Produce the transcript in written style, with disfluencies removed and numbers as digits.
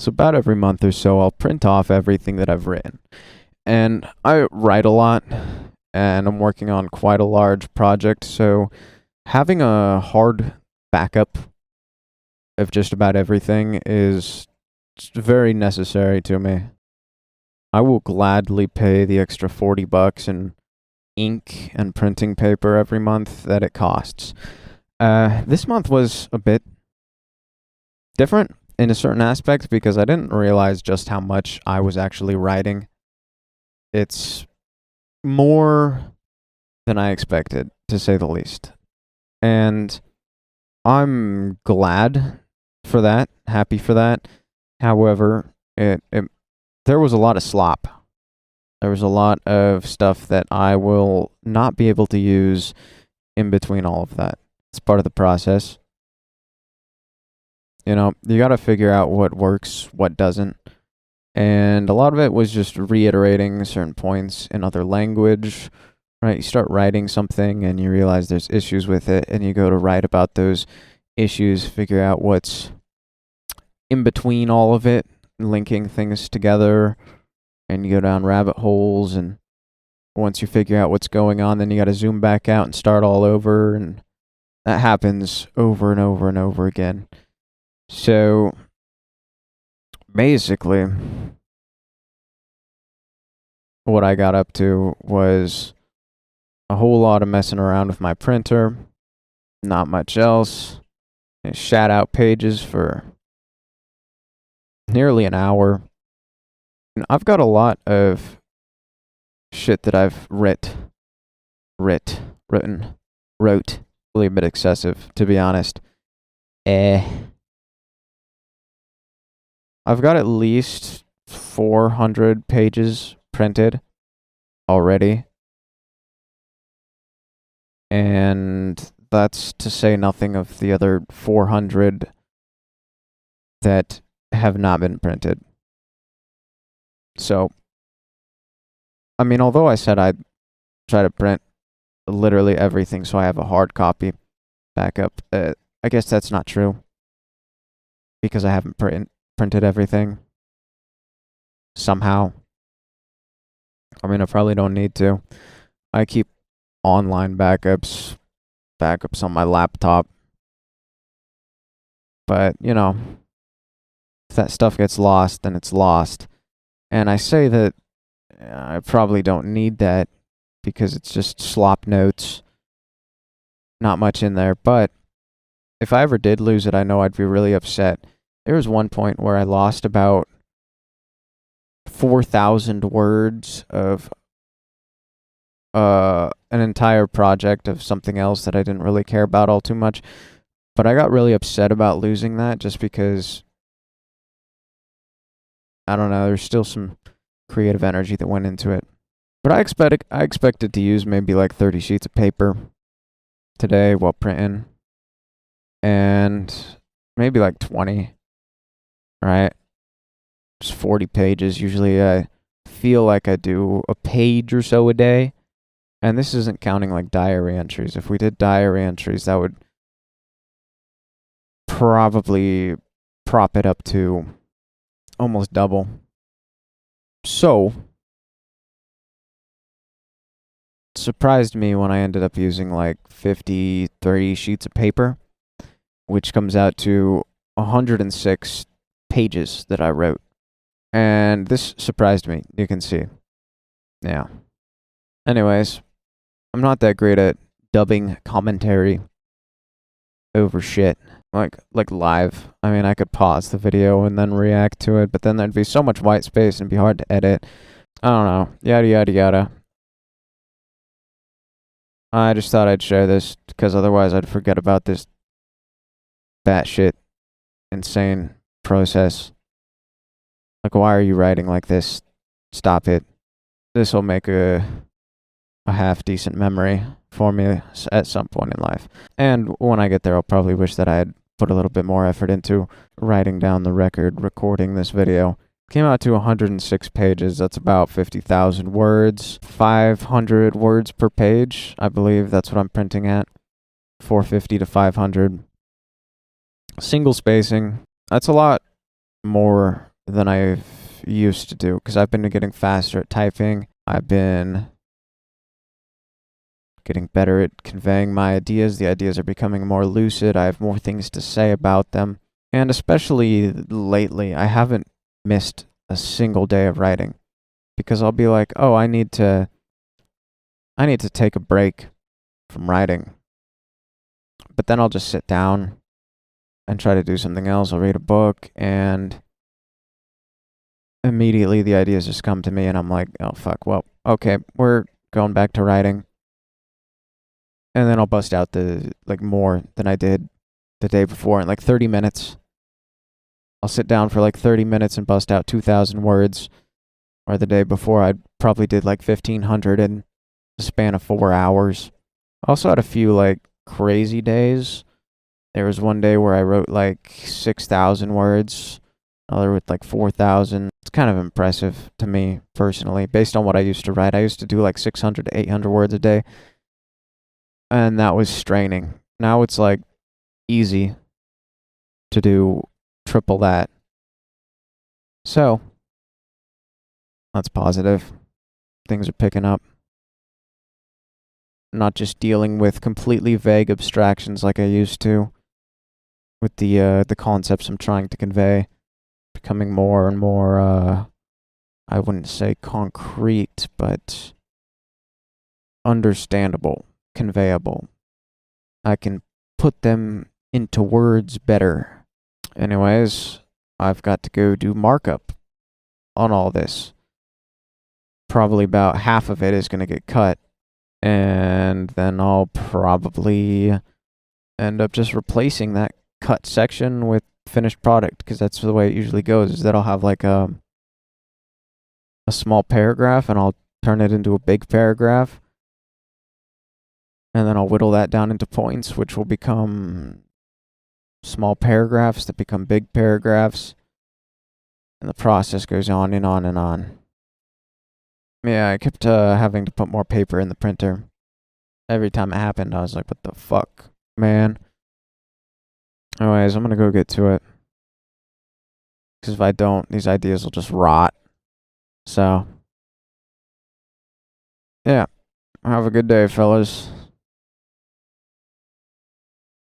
So about every month or so, I'll print off everything that I've written. And I write a lot, and I'm working on quite a large project, so having a hard backup of just about everything is very necessary to me. I will gladly pay the extra $40 in ink and printing paper every month that it costs. This month was a bit different in a certain aspect because I didn't realize just how much I was actually writing. It's more than I expected, to say the least. And I'm glad for that, happy for that. However, there was a lot of slop. There was a lot of stuff that I will not be able to use in between all of that. It's part of the process. You know, you got to figure out what works, what doesn't. And a lot of it was just reiterating certain points in other language, right? You start writing something and you realize there's issues with it, and you go to write about those issues, figure out what's in between all of it, linking things together, and you go down rabbit holes. And once you figure out what's going on, then you got to zoom back out and start all over. And that happens over and over and over again. So basically, what I got up to was a whole lot of messing around with my printer, not much else. I shat out pages for nearly an hour. And I've got a lot of shit that I've wrote. Really a bit excessive, to be honest. I've got at least 400 pages printed already. And that's to say nothing of the other 400 that have not been printed. So, I mean, although I said I'd try to print literally everything so I have a hard copy backup, I guess that's not true. Because I haven't printed everything. Somehow. I mean, I probably don't need to. I keep online backups on my laptop. But, you know, if that stuff gets lost, then it's lost. And I say that I probably don't need that because it's just slop notes. Not much in there. But if I ever did lose it, I know I'd be really upset. There was one point where I lost about 4,000 words of an entire project of something else that I didn't really care about all too much. But I got really upset about losing that just because, I don't know, there's still some creative energy that went into it. But I expected to use maybe like 30 sheets of paper today while printing. And maybe like 20, right? Just 40 pages. Usually I feel like I do a page or so a day. And this isn't counting like diary entries. If we did diary entries, that would probably prop it up to almost double. So, it surprised me when I ended up using like 50, 30 sheets of paper, which comes out to 106 pages that I wrote. And this surprised me, you can see. Yeah. Anyways, I'm not that great at dubbing commentary over shit. Like live. I mean, I could pause the video and then react to it, but then there'd be so much white space and it'd be hard to edit. I don't know. Yada, yada, yada. I just thought I'd share this because otherwise I'd forget about this batshit insane process. Like, why are you writing like this? Stop it. This will make a half decent memory for me at some point in life. And when I get there, I'll probably wish that I had put a little bit more effort into writing down the record, recording this video. Came out to 106 pages. That's about 50,000 words. 500 words per page. I believe that's what I'm printing at. 450 to 500. Single spacing. That's a lot more than I've used to do because I've been getting faster at typing. I've been getting better at conveying my ideas. The ideas are becoming more lucid. I have more things to say about them. And especially lately, I haven't missed a single day of writing because I'll be like, "Oh, I need to take a break from writing." But then I'll just sit down and try to do something else. I'll read a book and immediately the ideas just come to me and I'm like, "Oh fuck, well, okay, we're going back to writing." And then I'll bust out more than I did the day before in like 30 minutes. I'll sit down for like 30 minutes and bust out 2,000 words. Or the day before, I probably did like 1,500 in the span of 4 hours. I also had a few like crazy days. There was one day where I wrote like 6,000 words, another with like 4,000. It's kind of impressive to me personally, based on what I used to write. I used to do like 600 to 800 words a day, and that was straining. Now it's like easy to do triple that. So, that's positive. Things are picking up. Not just dealing with completely vague abstractions like I used to, with the concepts I'm trying to convey, becoming more and more I wouldn't say concrete, but understandable, conveyable. I can put them into words better. Anyways, I've got to go do markup on all this. Probably about half of it is going to get cut, and then I'll probably end up just replacing that cut section with finished product, because that's the way it usually goes, is that I'll have like a small paragraph and I'll turn it into a big paragraph, and then I'll whittle that down into points, which will become small paragraphs that become big paragraphs, and the process goes on and on and on. Yeah, I kept having to put more paper in the printer. Every time it happened, I was like, what the fuck, man? Anyways, I'm gonna go get to it. Because if I don't, these ideas will just rot. So, yeah. Have a good day, fellas.